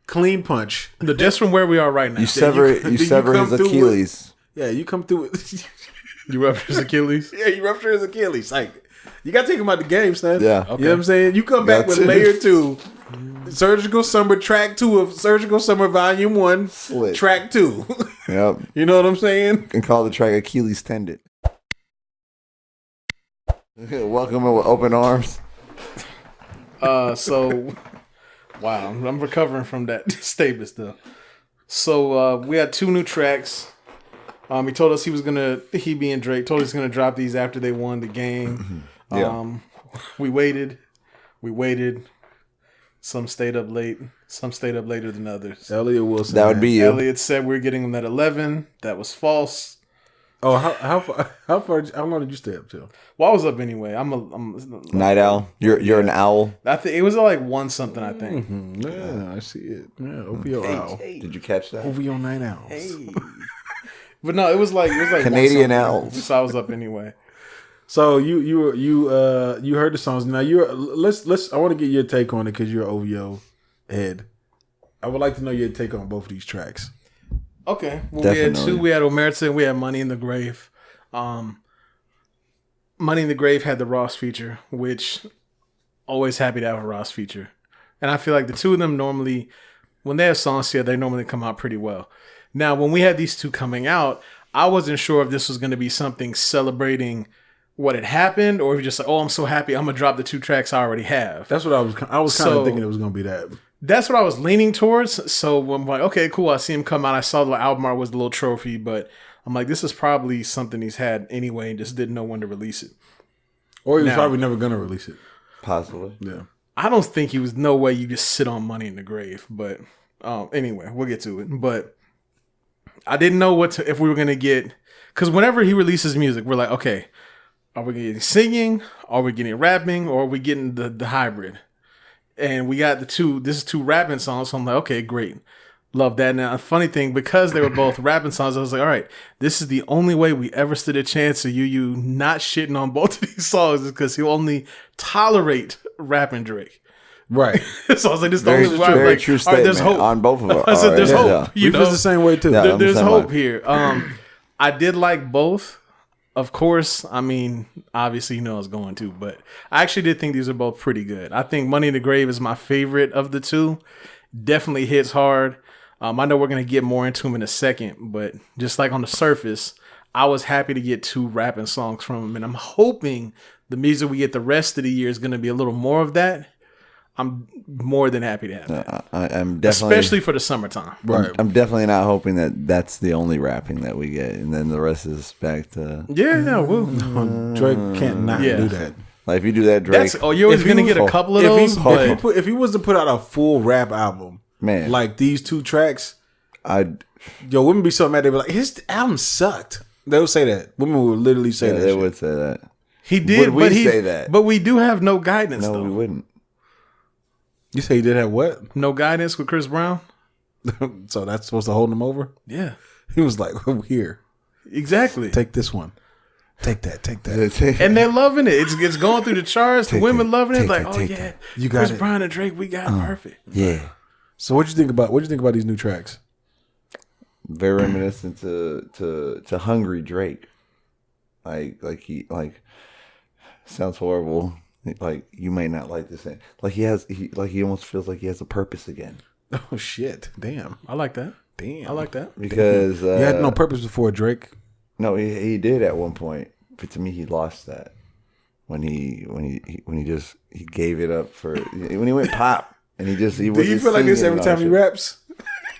clean punch. Just from where we are right now. You sever his Achilles. You come through with... You rupture his Achilles? Yeah, you rupture his Achilles. Like, you got to take him out the game, son. Yeah. Okay. You know what I'm saying? You come back with layer 2. Surgical Summer, track 2 of Surgical Summer Volume 1, Slit. track 2. Yep. You know what I'm saying? And call the track Achilles Tendon. Welcome with open arms. So, wow, I'm recovering from that statement still. So, we had 2 new tracks. He told us he being Drake, told us he's going to drop these after they won the game. Yeah. We waited. Some stayed up late. Some stayed up later than others. Elliot Wilson. That would be you. Elliot said we are getting them at 11. That was false. Oh, how long did you stay up till? Well, I was up anyway. I'm night owl. You're an owl. I think it was like 1 something. I think. Mm-hmm. Yeah, I see it. Yeah, OVO owl. Hey. Did you catch that? OVO night owls. Hey. But no, it was like Canadian owls. So I was up anyway. So you heard the songs. Now let's. I want to get your take on it because you're an OVO head. I would like to know your take on both of these tracks. Okay. Well, Definitely. we had 2. We had Omerta and we had Money in the Grave. Money in the Grave had the Ross feature, which always happy to have a Ross feature. And I feel like the 2 of them normally, when they have songs here, they normally come out pretty well. Now, when we had these 2 coming out, I wasn't sure if this was going to be something celebrating what had happened, or if you're just like, oh, I'm so happy, I'm gonna drop the 2 tracks I already have. That's what I was kind of thinking it was gonna be that. That's what I was leaning towards. So I'm like, okay, cool. I see him come out. I saw the album art was the little trophy, but I'm like, this is probably something he's had anyway and just didn't know when to release it. Or he was probably never gonna release it. Possibly. Yeah. I don't think he was no way you just sit on Money in the Grave. But anyway, we'll get to it. But I didn't know if we were gonna get, because whenever he releases music, we're like, okay, are we getting singing? Are we getting rapping? Or are we getting the hybrid? And we got this is 2 rapping songs. So I'm like, okay, great. Love that. Now, a funny thing, because they were both rapping songs, I was like, all right, this is the only way we ever stood a chance of you not shitting on both of these songs is because he'll only tolerate rapping Drake. Right. So I was like, this is the only way. Very true statement. All right, there's hope. On both of them. I said, there's hope. You feel the same way too. Yeah, there's hope here. I did like both. Of course, I mean, obviously, I was going to, but I actually did think these are both pretty good. I think Money in the Grave is my favorite of the 2. Definitely hits hard. I know we're going to get more into him in a second, but just like on the surface, I was happy to get 2 rapping songs from him, and I'm hoping the music we get the rest of the year is going to be a little more of that. I'm more than happy to have that. I'm definitely, especially for the summertime. Right. I'm definitely not hoping that that's the only rapping that we get, and then the rest is back to. Yeah, we'll. Drake can't not do that. Like if you do that, Drake. You're always going to get a couple of those. If he was to put out a full rap album, man, like these 2 tracks, women be so mad. They be like, his album sucked. They would say that. Women would literally say that. They shit. would say that. He did. Would we say that? But we do have no guidance. No, though. we wouldn't. You say he did have what? No guidance with Chris Brown. So that's supposed to hold him over? Yeah. He was like, here. Exactly. Take this one. Take that. And they're loving it. It's going through the charts. The women loving it. Like, you got Chris it. Brown and Drake, we got it perfect. Yeah. So what'd you think about these new tracks? Very reminiscent to Hungry Drake. Like he sounds horrible. Like you may not like this. Like he almost feels like he has a purpose again. Oh shit! Damn, I like that. Damn, I like that because he had no purpose before Drake. No, he did at one point, but to me he lost that when he gave it up for when he went pop and he was. Do you feel like this every time he raps?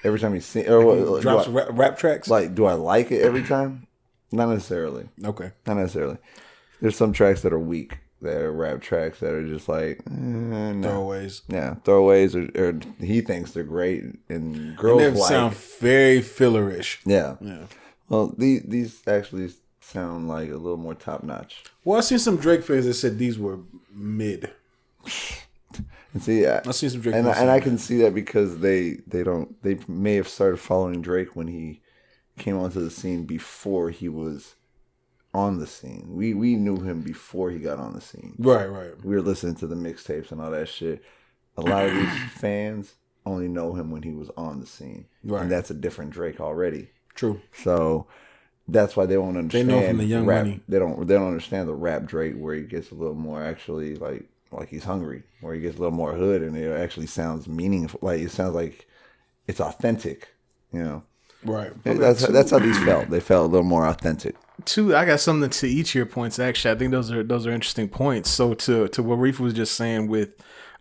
Every time he sings or drops rap tracks. Like, do I like it every time? Not necessarily. Okay, not necessarily. There's some tracks that are weak. There are rap tracks that are just like no. Throwaways. Yeah, throwaways, or he thinks they're great, and girls and they sound very fillerish. Yeah. Well, these actually sound like a little more top notch. Well, I seen some Drake fans that said these were mid. And see, I see some Drake, and I can see that because they may have started following Drake when he came onto the scene before he was on the scene. We knew him before he got on the scene. Right. We were listening to the mixtapes and all that shit. A lot of these fans only know him when he was on the scene. Right. And that's a different Drake already. True. So that's why they won't understand. They know from the Young rap. Money. They don't understand the rap Drake where he gets a little more actually like he's hungry, where he gets a little more hood and it actually sounds meaningful. Like it sounds like it's authentic, you know. Right. That's how these felt. They felt a little more authentic. I got something to each of your points. Actually, I think those are interesting points. So to what Reef was just saying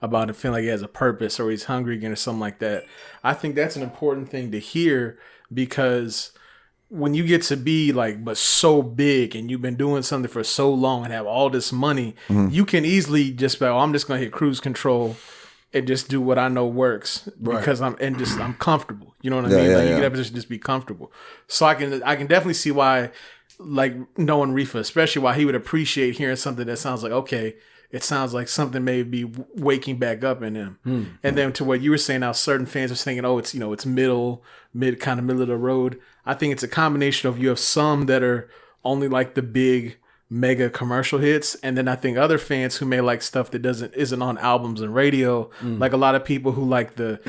about him feeling like he has a purpose or he's hungry again or something like that, I think that's an important thing to hear, because when you get to be like but so big and you've been doing something for so long and have all this money, you can easily just be like, oh, I'm just gonna hit cruise control and just do what I know works because I'm comfortable. You know what I mean? Like you get that position, just be comfortable. So I can definitely see why, like knowing Reefa, especially why he would appreciate hearing something that sounds like, okay, it sounds like something may be waking back up in him. And then to what you were saying, now certain fans are thinking, oh, it's it's middle of the road. I think it's a combination of, you have some that are only like the big mega commercial hits, and then I think other fans who may like stuff that isn't on albums and radio, like a lot of people who like the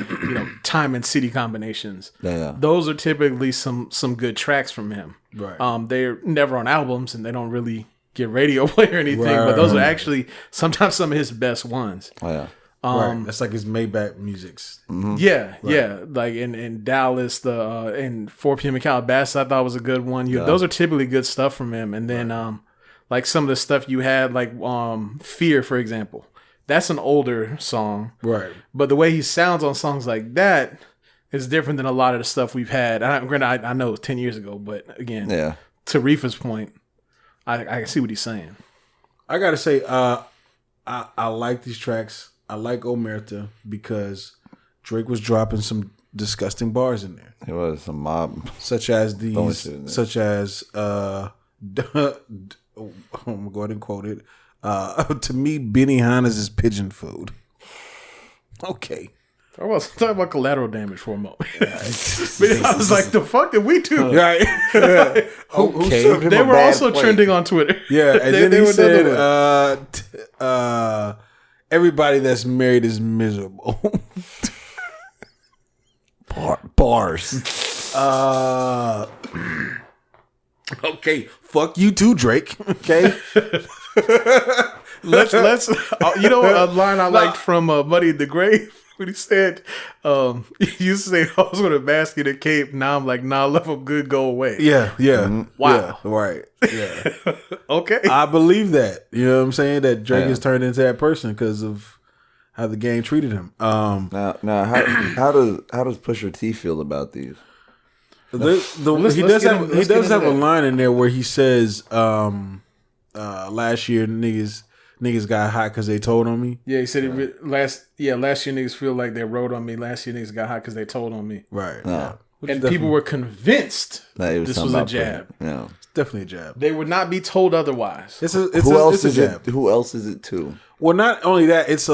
time and city combinations. Those are typically some good tracks from him. Right. They're never on albums and they don't really get radio play or anything, but those are actually sometimes some of his best ones. Right. That's like his Maybach musics. Yeah. Like in Dallas, in 4 p.m. in Calabasas, I thought was a good one. Those are typically good stuff from him. And then like some of the stuff you had, like Fear, for example. That's an older song. Right. But the way he sounds on songs like that is different than a lot of the stuff we've had. Granted, I know it was 10 years ago, but again, to Reefa's point, I can see what he's saying. I gotta say, I like these tracks. I like Omerta because Drake was dropping some disgusting bars in there. It was some mob, such as these, I'm gonna go ahead and quote it. To me, Benihana's is pigeon food. Okay. Talk about collateral damage for a moment. I was like, the fuck did we do? Right. Okay. They were also trending on Twitter. Yeah, and then he said, everybody that's married is miserable. Bars. Okay, fuck you too, Drake. Okay. let's a line I liked from Money in the Grave. When he said, you used to say, I was going to bask in a cape. Now I'm like, nah, let them good go away. Yeah. Wow. Yeah, right. Yeah. Okay. I believe that. You know what I'm saying? That Drake has turned into that person because of how the game treated him. Now, how does Pusha T feel about these? He does have a line in there where he says, last year niggas got hot because they told on me. Yeah, he said last year niggas feel like they rode on me. Last year niggas got hot because they told on me. Right. Yeah. And people were convinced this was a jab. Yeah. It's definitely a jab. They would not be told otherwise. Who else is it to? Well, not only that, it's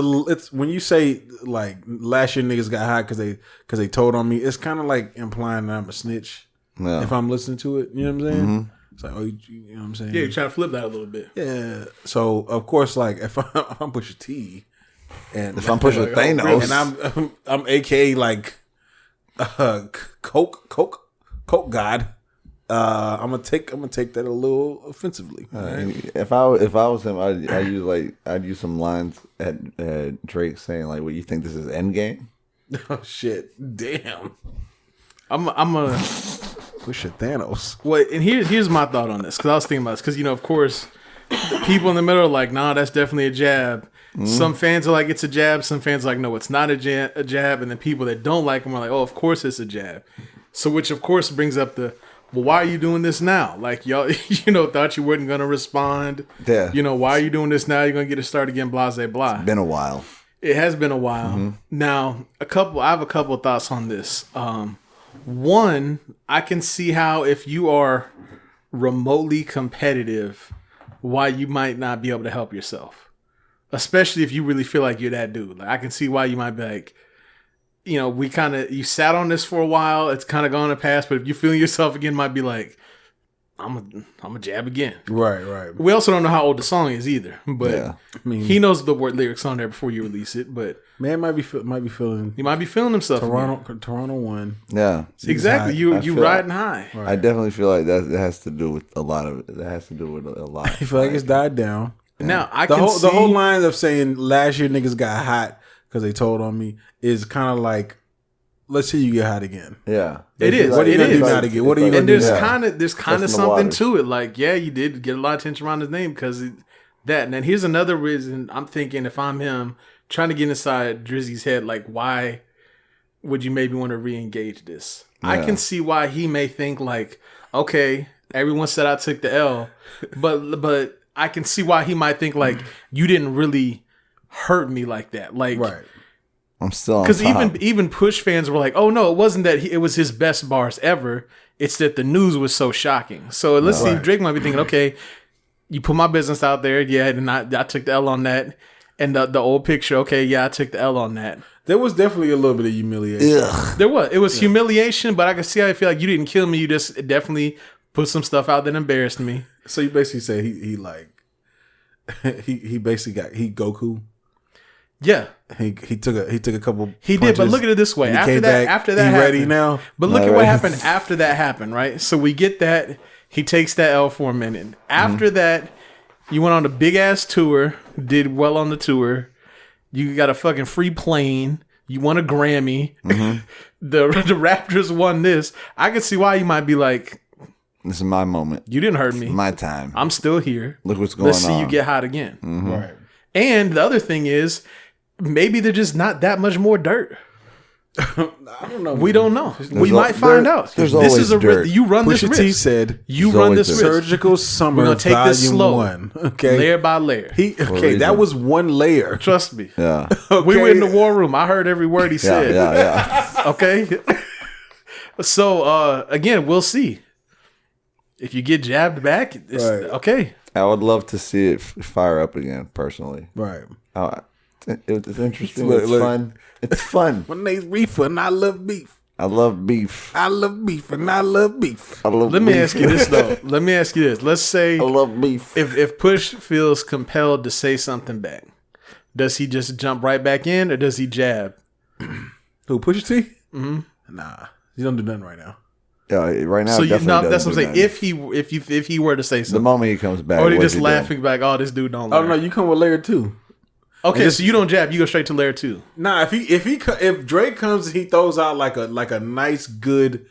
when you say like last year niggas got hot because they told on me, it's kind of like implying that I'm a snitch if I'm listening to it. You know what I'm saying? Mm-hmm. It's like, you know what I'm saying? Yeah, you're trying to flip that a little bit. Yeah. So of course, like if I'm Pusha T, and if I'm Pusha Thanos, and I'm AKA like Coke God, I'm gonna take that a little offensively. Right? If I was him, I'd use some lines at Drake saying like, "What, you think this is Endgame?" Oh shit! Damn. I'm a Pusha Thanos. Well, and here's my thought on this, because I was thinking about this, because of course, people in the middle are like, nah, that's definitely a jab. Mm-hmm. Some fans are like, it's a jab. Some fans are like, no, it's not a jab. And then people that don't like him are like, oh, of course it's a jab. So which of course brings up well, why are you doing this now? Like y'all, thought you weren't gonna respond. Yeah. Why are you doing this now? You're gonna get to start again. Blah blah blah. It's been a while. It has been a while. Mm-hmm. Now, I have a couple of thoughts on this. One, I can see how if you are remotely competitive, why you might not be able to help yourself. Especially if you really feel like you're that dude. Like I can see why you might be like, you sat on this for a while, it's kind of gone to pass, but if you feel yourself again, might be like, I'm a jab again. Right. We also don't know how old the song is either, but Yeah. I mean, he knows the word lyrics on there before you release it. But man might be feeling. he might be feeling himself. Toronto won. Yeah. Exactly. You riding high. Right. I definitely feel like that has to do with a lot of it. That has to do with a lot. I feel like it's died down. Now The whole line of saying last year niggas got hot because they told on me is kind of like, let's see you get hot again. Yeah. It is. What are you gonna do now to get? What are you gonna do? And now? there's kind of something to it. Like, yeah, you did get a lot of attention around his name because that. And then here's another reason I'm thinking if I'm him, trying to get inside Drizzy's head, like, why would you maybe want to re-engage this? Yeah. I can see why he may think like, okay, everyone said I took the L, but I can see why he might think like you didn't really hurt me like that. Like, right. I'm still because even Push fans were like, oh no, it wasn't that it was his best bars ever. It's that the news was so shocking. So let's see. Drake might be thinking, okay, you put my business out there, yeah, and I took the L on that. And the old picture, okay, yeah, I took the L on that. There was definitely a little bit of humiliation. Ugh. There was. It was humiliation, but I can see how I feel like you didn't kill me. You just definitely put some stuff out that embarrassed me. So you basically say he basically got Goku. Yeah, he took a couple. He did, but look at it this way. After that happened, ready now. But look at what happened after that happened, right? So we get that he takes that L for a minute. After that, you went on a big ass tour, did well on the tour. You got a fucking free plane. You won a Grammy. The Raptors won this. I could see why you might be like, this is my moment. You didn't hurt me. My time. I'm still here. Look what's going on. Let's see you get hot again. Right. And the other thing is, maybe they're just not that much more dirt. I don't know. We don't know. We might find out. There's always dirt. You run this risk. Pusha T said, you run this risk. Surgical Summer We're gonna take this Volume slow, 1. Okay, layer by layer. That was one layer. Trust me. Yeah. Okay. We were in the war room. I heard every word he said. Yeah. Okay. So again, we'll see. If you get jabbed back, it's okay. I would love to see it fire up again, personally. Right. It's interesting. It's fun. It's fun. My name's Reefer and I love beef. I love beef. I love beef and I love beef. Let me ask you this though. Let me ask you this. Let's say I love beef. If Push feels compelled to say something back, does he just jump right back in or does he jab? Who, Pusha T? Mm-hmm. Nah, he don't do nothing right now. Yeah, right now. So that's what I'm saying. If he were to say something, the moment he comes back, or he just laughing back, oh, this dude don't. Oh no, you come with layer 2. Okay, so you don't jab, you go straight to layer 2. Nah, if Drake comes and he throws out like a nice good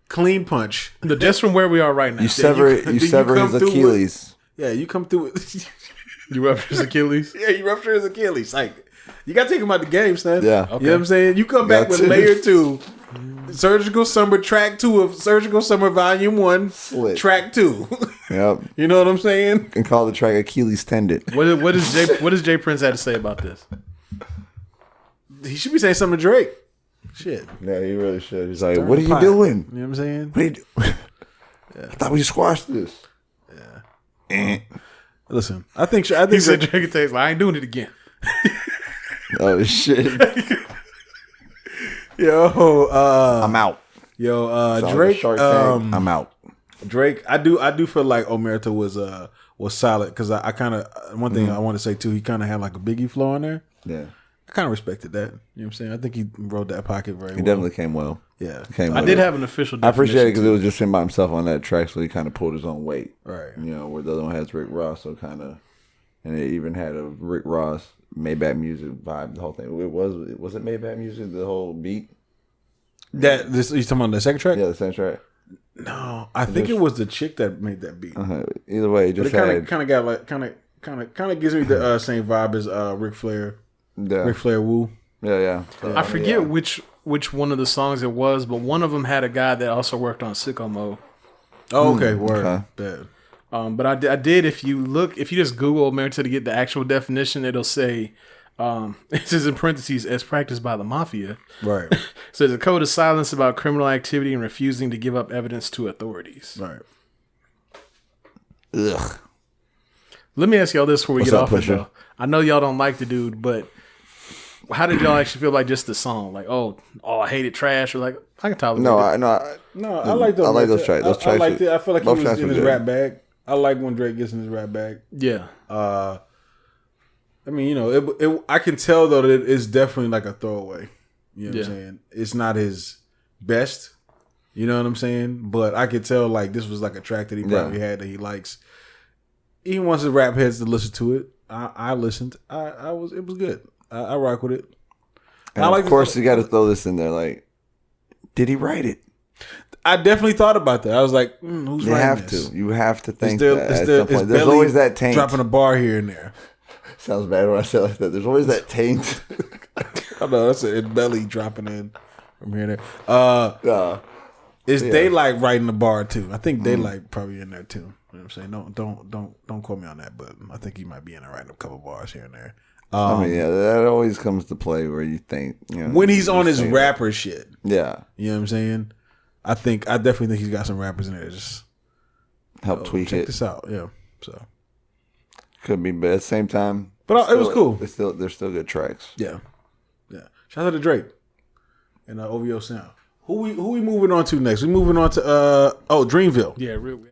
clean punch, just from where we are right now, you sever his Achilles. You come through with you rupture his Achilles. Yeah, you rupture his Achilles. Like you gotta take him out the game, son. Yeah, okay. You know what I'm saying. You come back with layer 2. Surgical Summer Track 2 of Surgical Summer Volume 1, Slit. Track 2. Yep. You know what I'm saying? And call the track Achilles Tendon. What does Jay Prince have to say about this? He should be saying something to Drake. Shit. Yeah, he really should. He's like, what are you doing? You know what I'm saying? What are you doing? I thought we squashed this. Yeah. Listen, I think he said Drake takes. I ain't doing it again. Oh shit. Yo, I'm out. Yo, Drake. I'm out. Drake, I do feel like Omerta was solid because I kind of one thing I want to say too. He kind of had like a Biggie flow on there. Yeah, I kind of respected that. You know what I'm saying? I think he wrote that pocket very well. He definitely came well. Yeah, I did have an official. I appreciate it because it was just him by himself on that track, so he kind of pulled his own weight. Right. You know, where the other one has Rick Ross, so kind of, and it even had a Rick Ross Maybach Music vibe. The whole thing. Was it Maybach Music? The whole beat. You talking about the second track? Yeah, the second track. No, I think it was the chick that made that beat. Either way, but it kind of got like kind of gives me the same vibe as Ric Flair. Yeah. Ric Flair Woo. Yeah. I forget which one of the songs it was, but one of them had a guy that also worked on Sicko Mode. Oh, okay, word. Okay. But I did. If you just Google Omerta to get the actual definition, it'll say. It says in parentheses, as practiced by the mafia. Right. So there's a code of silence about criminal activity and refusing to give up evidence to authorities. Right. Ugh. Let me ask y'all this before we What's get up, off it, Pusha? though. I know y'all don't like the dude, but how did y'all actually feel like just the song? Like, oh, I hate it, trash, or like I can tolerate it. I like those. I like those tracks. Those tracks. I liked it. I feel like he was in his good. rap bag. I like when Drake gets in his rap bag. Yeah. I mean, you know, I can tell though that it's definitely like a throwaway. You know what I'm saying? It's not his best. You know what I'm saying? But I could tell like this was like a track that he probably had that he likes. He wants his rap heads to listen to it. I listened. It was good. I rock with it. And of course, you got to throw this in there. Like, did he write it? I definitely thought about that. I was like, who's writing this? You have to think that at some point. There's always that taint. Dropping a bar here and there. Sounds bad when I say it like that. There's always that taint. I know that's it. Belly dropping in from here and there. Is Daylight writing the bar too? I think Daylight probably in there too. You know what I'm saying? Don't quote me on that, but I think he might be in there writing a couple bars here and there. I mean, that always comes to play where you think, you know, when he's on his rapper shit. Yeah, you know what I'm saying. I definitely think he's got some rappers in there that just help tweak check it. This out, yeah. So could be, but at the same time, but it was cool. They're still good tracks. Yeah. Shout out to Drake and OVO Sound. Who we moving on to next? We moving on to Dreamville. Yeah, real.